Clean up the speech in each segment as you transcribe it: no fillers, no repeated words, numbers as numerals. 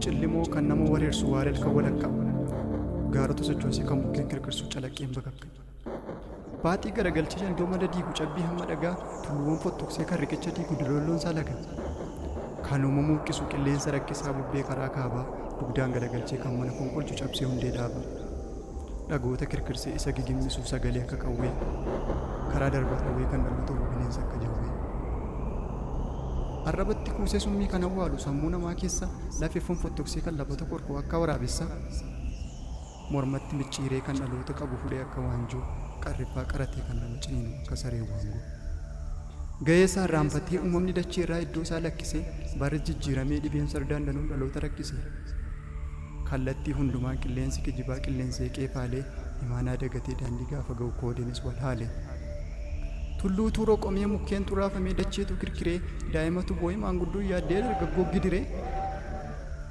cillimoo kan nama wareersu waareel kan walakka gaarota sochoosii kan mukkeen kirkirsu calaqqeen bakakka baaxii garagalchee jandoo mada diigu cabbii hamma dhagaa tulluuwwan fottoksee kan riqicha diigu doloolloon isaa laga kan uumamuu qisu qilleensa rakkisaa bubbee karaa kaabaa dugdaan garagalchee kan mana fonqolchu cabsee hundee dhaaba dhagoota kirkirsee isa gigimmisuu sagalee akka qawwee karaa darbaa dhawwee kan dhalatu bineensa akka jawwee arrabatti kuusee summii kan awwaalu sammuu namaa keessa lafee fonfottoksee kan laphata qorqoo akka waraabessa mormatti micciiree kan dhaloota qabu fudhee akka waanjoo qarriffaa qaratee kan nama ciniinu akka saree waangoo ga'ee isaa raanfatee uumamni dachee irraa iddoo isaa lakkisee bara jijjiiramee dhibeen sardaan danuun dhaloota rakkise kallattii hundumaan qilleensi kijibaa qilleensee qeefaalee imaanaa dagatee daandii gaafa ga'u koodeenis wal haale tulluu tuuroo qomee mukkeen xuraafamee dacheetu kirkiree daa'imatu boo'ee maanguddoo yaaddee dargaggoo gidiree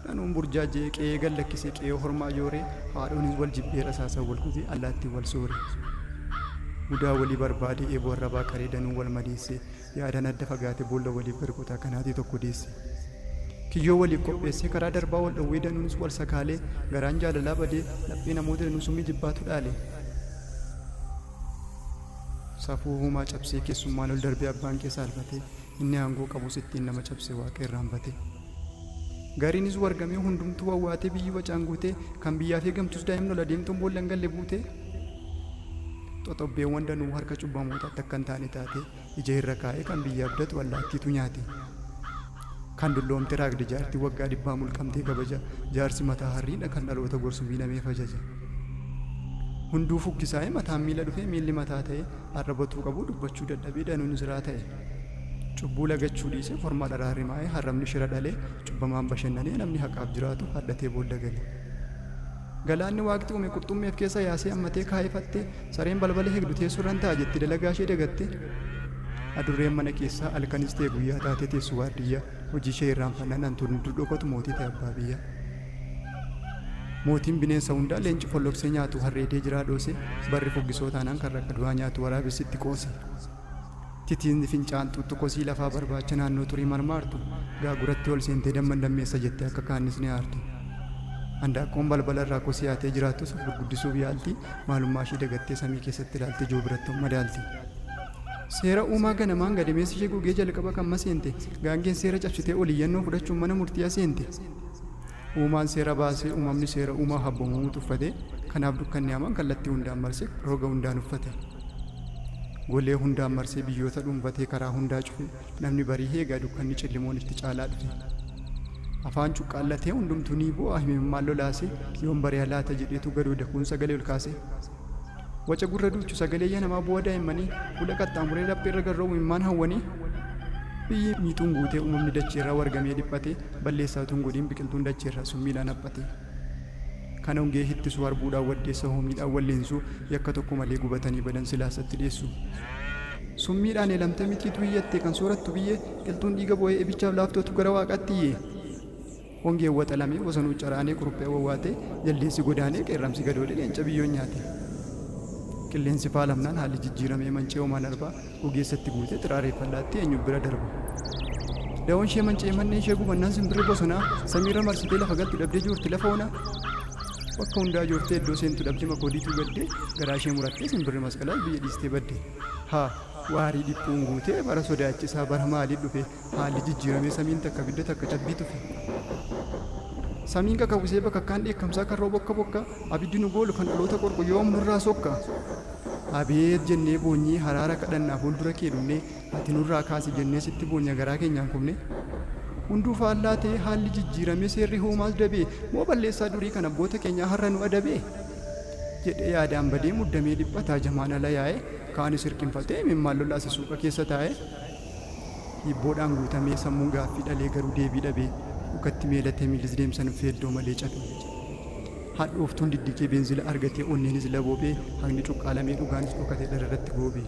dhanuun burjaajee qe'ee gad lakkisee qe'ee hormaa jooree haadhoonis wal jibbee rasaasaa wal gubee allaattii wal soore mudaa walii barbaade eeboo arrabaa qaree danuun wal madeesse yaadaan adda fagaate boolla waliif gargotaa kanaatii tokko deesse kiyyoo waliif qopheessee karaa darbaa wal dhowwee danuunis wal sakaalee garaan jaalalaa badee laphee namoota danuu summii jibbaatu dhaale safuu huumaa cabsee keessummaan ol darbee abbaan keessa alfatee inni aangoo qabus ittiin nama cabsee waaqa irraanfatee gariinis wargamee hundumtuu wawwaatee biyyi wacaan guutee kan biyyaaf eegamtus daa'imni ol adeemtuun boollan galle buutee xoxobbeewwan danuu harka cubbamootaatti akka hin taane taatee ija irra kaa'ee kan biyya abdatu allaattiitu nyaate kan dulloomte raagde jaartii waggaa dhibbaa mulqamtee kabaja jaarsi mataa harriidha kan dhaloota gorsu miidhamee fajaja hunduu fuggisaa'ee mataan miila dhufee miilli mataa ta'e arrabatuu qabu dubbachuu dadhabee danuun isiraa ta'e cubbuu lagachuu dhiisee formaa dharaarimaa'ee harramni shira dhalee cubbamaan bashannanee namni haqaaf jiraatu haddatee boolla gale galaanni waaqti uume qurxummeef keessa yaasee ammatee kaa'ifattee sareen balbala heegdu teessurran ta'a jetti dalagaa ishee dagatte adurreen mana keessaa halkanis ta'e guyyaa taatee teessu waardiyyaa hojii ishee irraanfannaan antuun dudhokotu mootii ta'e abbaa biyyaa mootiin bineensa hundaa leenci folloksee nyaatu harreedee jiraa dhoose barri fuggisoo taanaan kan rakka du'aa nyaatu waraabessitti qoose titiinni fincaantu tokkosii lafaa barbaacha naannoo turii marmaartu gaaguratti ol seentee damman dammeessa jettee akka kaannis ni aartu handaaqqoon balbala irraa kosii haatee jiraattus gurguddisuuf yaalti maalummaa ishee dagattee samii keessatti ilaaltee joo biratti madaalti seera uumaa ganamaan gadameessi ishee gugee jalqaba kan maseente gaangeen seera cabsitee oliyyannoo fudhachuun mana murtii aseente uumaan seera baasee uumamni seera uumaa habbamuu tuffate kanaaf dukkanni hamaan kallattii hundaan marsee roga hundaan uffate golee hundaan marsee biyyoota dhuunfatee karaa hundaa cufe namni barii heegaa dukkanni cillimoon itti caalaa dhufe afaan cuqqaallatee hundumtuu ni bu'aa himimmaan lolaasee yoon bari'a laata jedheetu gadoo dakuun sagalee ol kaase waca gurra duuchu sagalee yaa namaa bu'aa daa'immanii fuula qaxxaamuree lapheerra garroo himimmaan hawwanii biyyi miixuun guutee uumamni dacheerraa wargamee dhiphatee balleessaatuun godhiin biqiltuun dacheerraa summiidhaan haphate kana hongee hittisuu harbuudhaan waddeessa hoomiidhaan walleensuu yakka tokko malee gubatanii badan silaasatti dhiyeessu summiidhaan eelamte mitiitu iyyatte kan soorattu biyyee qiltuun dhiiga boo'ee ebichaaf laaftootu gara waaqaatti iyyee hongee waxalamee bosonuu caraanee kuruphee wawwaatee jaldeessi godaanee qeerramsi gadoolee leenca biyyoon nyaate qilleensi faalamnaan haalli jijjiiramee mancee homaan arbaa ogeessatti guutee xiraareeffallaatti eenyu bira darba da'oon ishee mancee manneen ishee gubannaan simbirri bosonaa samiirra marsitee lafa galtu dhabdee joorti lafa onaa bakka hundaa joortee iddoo seentu dhabdee makoodiitu gaddee garaa ishee murattee simbirri masqalaa biyya dhiistee badde haa waarii dhiphuun guutee bara sodaachisaa bara maalii dhufe haalli jijjiiramee samiin takka bidda takka cabbii tufe samiin kakawwisee bakka kaan dheekkamsaa kan roobokka bokka abiddi nu goolu kan dhaloota qorqu yoom nurraa sokka abeet jennee boonyee haraara kadhannaa fuuldura kee dhumnee ati nurraa kaasi jennee sitti boonya garaa keenyaan kumne hunduu faallaa ta'ee haalli jijjiiramee seerri hoomaas dabee moo balleessaa durii kan abboota keenyaa har'a nu adabee jedhee yaadaan badee muddamee dhiphataa jamaan ala yaa'ee kaanis hirqinfatee imimmaan lolaase suuqa keessa taa'ee hibboodhaan guutamee sammuun gaaffii dhalee garuu deebii dhabee dhukatti meelatee miilis deemsan feeddoo malee cabe hadhooftuun diddigee beenzila argatee onneenis laboobee haqni cuqqaalamee dhugaanis dhokatee dhararratti goobee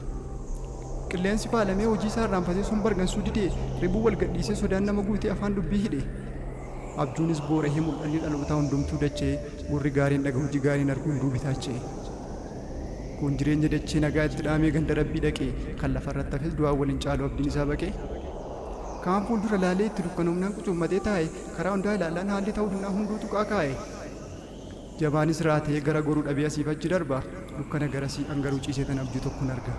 qilleensi faalamee hojii isaa irraanfatee sun bargansuu didee ribuu wal gadhiisee sodaan nama guutee afaan dubbii hidhe abjuunis boora'ee mul'anni dhalootaa hundumtuu dachee gurri gaariin dhaga hojii gaariin arguu hunduu bitaachee kun jireenya dachee nagaa itti dhaamee ganda rabbii dhaqee kan lafarratti hafes du'aa waliin caalu abdiin isaa baqee kaan fuuldura laalee itti dukkanoomnaan qucuummatee taa'e karaa hundaa ilaalaan haalli ta'uu hunduutu qaaqaa'e. Jabaanis raatee gara goruu dhabee asiif achi darba dukkana garasii angaruu ciisee tan abjuu tokkoon arga.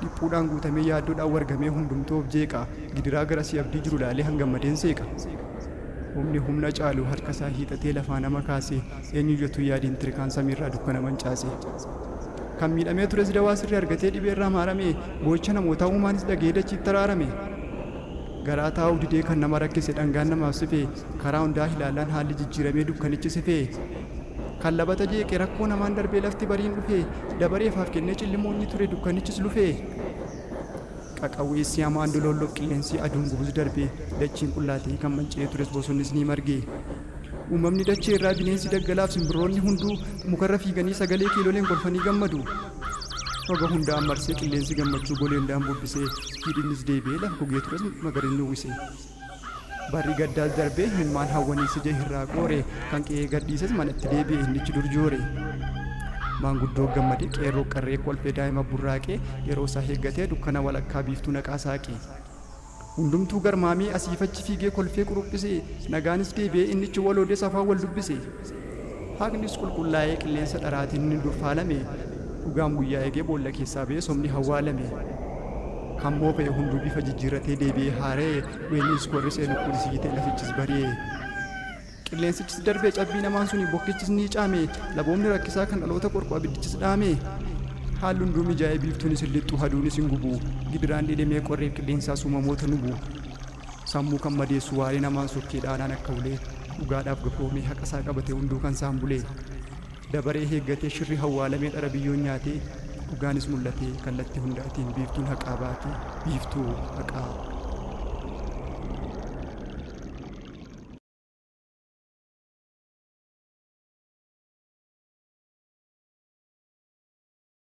Dhiphuudhaan guutamee yaaddoodhaan wargamee hundumtuu of jeeqa gidiraa garasii abdii jiru laalee hangammadeen seeqa. Humni humna caalu harka isaa hiixatee lafaa nama kaasee eenyuyyatu yaadiin tirikaan samiirraa dukkana mancaase. Kan miidhamee tures dawaa sirrii argatee dhibeerraa maarame boo'icha namootaa uumaanis dhagee dachiitti taraarame. Garaa taa'uu didee kan nama rakkise dhangaan namaaf sifee karaa hundaa ilaalaan haalli jijjiiramee dukkanichi sifee. Kan labata jeeqe rakkoo namaan darbee lafti bariin dhufee dabareefaaf kennee cillimoonni ture dukkanichis lufee. Qaqawweessi hamaan dololloof qilleensi aduun gubus darbee dachiin qullaatee kan manca'ee tures bosonnis ni margee. Uumamni dachee irraa bineensi daggalaaf simbirroonni hunduu mukarra fiiganii sagalee kiiloleen golfanii gammadu. Roga hundaan marsee qilleensi gammachuu goleendaan bubbisee hidhinnis deebi'ee lafa gogee tures magariisni uwwisee. Barri gaddaas darbee himmaan hawwaniis ija irraa qoore kan qe'ee gadhiises manatti deebi'ee hinnichi dur joore. Maanguddoo gammadee qeerroo qarree kolfee daa'ima burraaqee yeroo isaa eeggatee dukkana walakkaa biiftuu naqaa saaqee. Hundumtuu garmaamee asiif achi fiigee kolfee quruphise nagaanis deebi'ee innichi waloodee safaa wal dubbise. Haqnis qulqullaa'ee qilleensa dharaatiin inni durfaalame dhugaan guyyaa eegee boolla keessaa ba'ee somni hawwaalame. Kan moofa'e hunduu bifa jijjiirratee deebi'ee haaree weenis korrisee lukkuun siigitee lafichis bari'ee. Qilleensichis darbee cabbii namaan suni bokkichis ni caame laboomni rakkisaa kan dhaloota qorqoo abiddichis dhaame. Haalli hunduu mijaa'ee biiftuunis lixxu haduunis hin gubu gidiraan dhidhimee qorreef qilleensaas uumamoota nubu. Sammuu kan madeessu waarii namaan sokkee dhaanaan akka ulee dhugaadhaaf gafoomee haqasaa qabatee hunduu kan saan bulee. Dabaree eeggatee shirri hawwaalamee dhara biyyoon nyaatee dhugaanis mul'atee kallattii hundaatiin biiftuun haqaa baatee biiftuu haqaa.